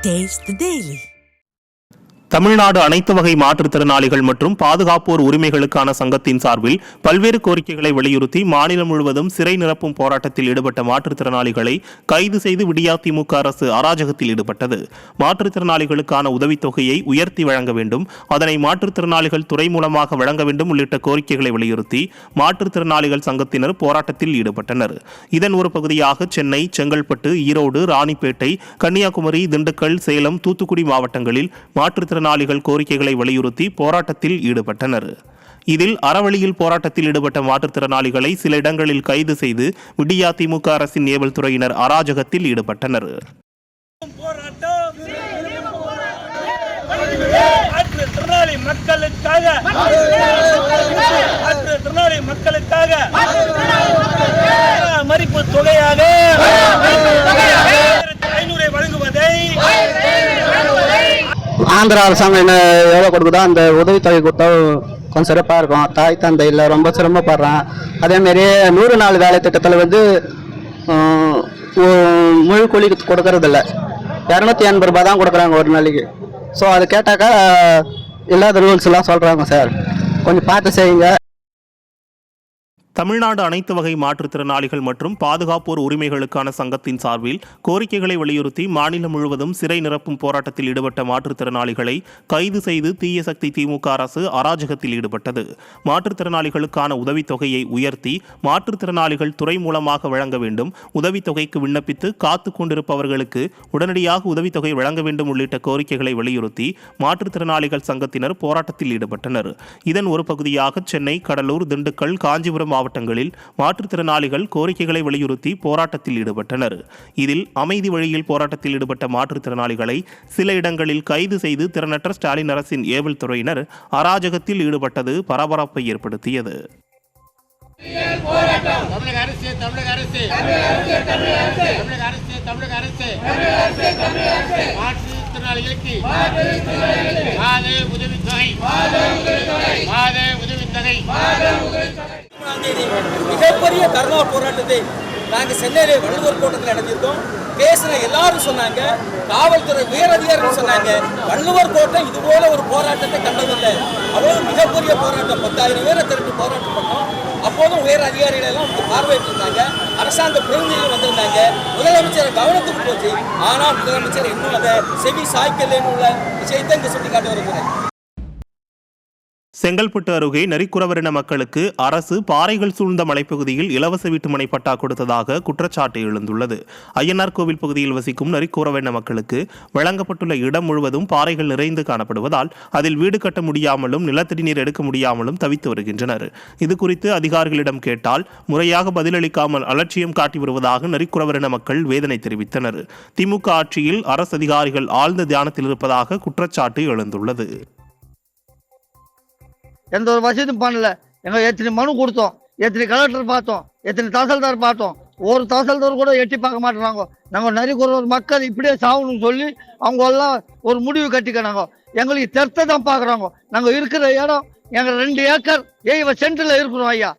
Taste the Daily. Tamil Nadu அனைத்து வகை மாற்றுத்திறனாளிகள் மற்றும் பாதுகாப்போர் உரிமைகளுக்கான சங்கத்தின் சார்பில் பல்வேறு கோரிக்கைகளை வலியுறுத்தி மாநிலம் முழுவதும் சிறை நிரப்பும் போராட்டத்தில் ஈடுபட்ட மாற்றுத்திறனாளிகளை கைது செய்து விடியா திமுக அரசு அராஜகத்தில் ஈடுபட்டது. மாற்றுத்திறனாளிகளுக்கான உதவித்தொகையை உயர்த்தி வழங்க வேண்டும், அதனை மாற்றுத்திறனாளிகள் துறை மூலமாக வழங்க வேண்டும் உள்ளிட்ட கோரிக்கைகளை வலியுறுத்தி மாற்றுத்திறனாளிகள் சங்கத்தினர் போராட்டத்தில் ஈடுபட்டனர். இதன் ஒரு பகுதியாக சென்னை, செங்கல்பட்டு, ஈரோடு, ராணிப்பேட்டை, கன்னியாகுமரி, திண்டுக்கல், சேலம், தூத்துக்குடி மாவட்டங்களில் மாற்றுத்திறனாளிகள் கோரிக்கைகளை வலியுறுத்தி போராட்டத்தில் ஈடுபட்டனர். இதில் அறவழியில் போராட்டத்தில் ஈடுபட்ட மாற்றுத்திறனாளிகளை சில இடங்களில் கைது செய்து விடியா திமுக அரசின் ஏவல் துறையினர் அராஜகத்தில் ஈடுபட்டனர். மதிப்பு தொகையாக 500 வழங்குவதை ஆந்திரா அரசாங்கம் என்ன எவ்வளோ கொடுக்குதோ அந்த உதவித்தொகை கொடுத்தா கொஞ்சம் சிறப்பாக இருக்கும். தாய் தந்தை இல்லை, ரொம்ப சிரமப்படுறேன். அதேமாரி 100 நாள் வேலை திட்டத்தில் முழு கூலி கொடுக்கறதில்ல, 280 ரூபாய் தான் கொடுக்குறாங்க ஒரு நாளைக்கு. ஸோ அது கேட்டாக்கா இல்லாத ரூல்ஸ் எல்லாம் சொல்கிறாங்க. சார் கொஞ்சம் பார்த்து செய்யுங்க. தமிழ்நாடு அனைத்து வகை மாற்றுத்திறனாளிகள் மற்றும் பாதுகாப்போர் உரிமைகளுக்கான சங்கத்தின் சார்பில் கோரிக்கைகளை வலியுறுத்தி மாநிலம் முழுவதும் சிறை நிரப்பும் போராட்டத்தில் ஈடுபட்ட மாற்றுத்திறனாளிகளை கைது செய்து தீய சக்தி திமுக அரசு அராஜகத்தில் ஈடுபட்டது. மாற்றுத்திறனாளிகளுக்கான உதவித்தொகையை உயர்த்தி மாற்றுத்திறனாளிகள் துறை மூலமாக வழங்க வேண்டும், உதவித்தொகைக்கு விண்ணப்பித்து காத்து கொண்டிருப்பவர்களுக்கு உடனடியாக உதவித்தொகை வழங்க வேண்டும் உள்ளிட்ட கோரிக்கைகளை வலியுறுத்தி மாற்றுத்திறனாளிகள் சங்கத்தினர் போராட்டத்தில் ஈடுபட்டனர். இதன் ஒரு பகுதியாக சென்னை, கடலூர், திண்டுக்கல், காஞ்சிபுரம் மாவட்டங்களில் மாற்றுத்திறனாளிகள் கோரிக்கைகளை வலியுறுத்தி போராட்டத்தில் ஈடுபட்டனர். இதில் அமைதி வழியில் போராட்டத்தில் ஈடுபட்ட மாற்றுத்திறனாளிகளை சில இடங்களில் கைது செய்து திறனற்ற ஸ்டாலின் அரசின் ஏவல் துறையினர் அராஜகத்தில் ஈடுபட்டது பரபரப்பை ஏற்படுத்தியது. மிகப்பெரிய தர்ணா போராட்டத்தை நாங்கள் சென்னையிலே வள்ளுவர் கோட்டத்தில் நடத்தியிருக்கோம். பேசின எல்லாரும் சொன்னாங்க, காவல்துறை உயர் அதிகாரிகள் சொன்னாங்க, வள்ளுவர் கோட்டம் இது போல ஒரு போராட்டத்தை கண்டதில்லை. அவ்வளவு மிகப்பெரிய போராட்டம், 10,000 பேரை திரட்டி போராட்டம் பண்ணோம். அப்போதும் உயர் அதிகாரிகள் எல்லாம் பார்வையிட்டிருந்தாங்க, அரசாங்க பிரதிநிதிகள் வந்திருந்தாங்க, முதலமைச்சர் கவனத்துக்கு போச்சு. ஆனால் முதலமைச்சர் இன்னும் அதை செவி சாய்க்கலன்னு உள்ள விஷயத்தை இங்கே சுட்டிக்காட்டி வருகிறேன். செங்கல்பட்டு அருகே நரிக்குறவரின மக்களுக்கு அரசு பாறைகள் சூழ்ந்த மலைப்பகுதியில் இலவச வீட்டுமனை பட்டா கொடுத்ததாக குற்றச்சாட்டு எழுந்துள்ளது. அய்யனார் கோவில் பகுதியில் வசிக்கும் நரிக்குறவரின மக்களுக்கு வழங்கப்பட்டுள்ள இடம் முழுவதும் பாறைகள் நிறைந்து காணப்படுவதால் அதில் வீடு கட்ட முடியாமலும் நிலத்தடி நீர் எடுக்க முடியாமலும் தவித்து வருகின்றனர். இதுகுறித்து அதிகாரிகளிடம் கேட்டால் முறையாக பதிலளிக்காமல் அலட்சியம் காட்டி வருவதாக நரிக்குறவரின மக்கள் வேதனை தெரிவித்தனர். திமுக ஆட்சியில் அரசு அதிகாரிகள் ஆழ்ந்த தியானத்தில் இருப்பதாக குற்றச்சாட்டு எழுந்துள்ளது. எந்த ஒரு வசதியும் பண்ணல. எத்தனை மனு கொடுத்தோம், எத்தனை கலெக்டர் பார்த்தோம், எத்தனை தாசில்தார் பார்த்தோம், ஒரு தாசில்தார் கூட எட்டி பார்க்க மாட்டேறாங்க. நாங்கள் நிறைய ஒரு மக்கள் இப்படியே சாகணும்னு சொல்லி அவங்க எல்லாம் ஒரு முடிவு கட்டிக்கிறாங்க. எங்களுக்கு தெர்த்தை தான் பார்க்குறாங்க. நாங்கள் இருக்கிற இடம் எங்கள் 2 ஏக்கர் 7 சென்டில் இருக்கிறோம் ஐயா.